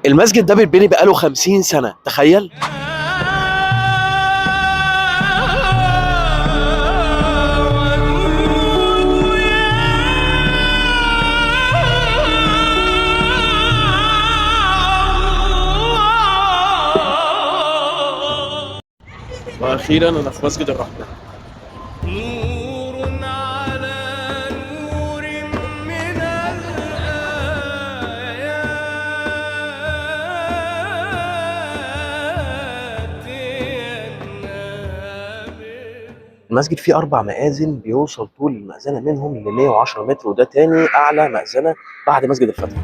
المسجد ده بيتبني بقاله 50 سنة، تخيل. واخيرا انا في مسجد الرحمن. نور على نور من الآيات النابل. المسجد فيه 4 مآذن، بيوصل طول المأذنة منهم ل 110 متر، وده تاني أعلى مأذنة بعد مسجد الفتح.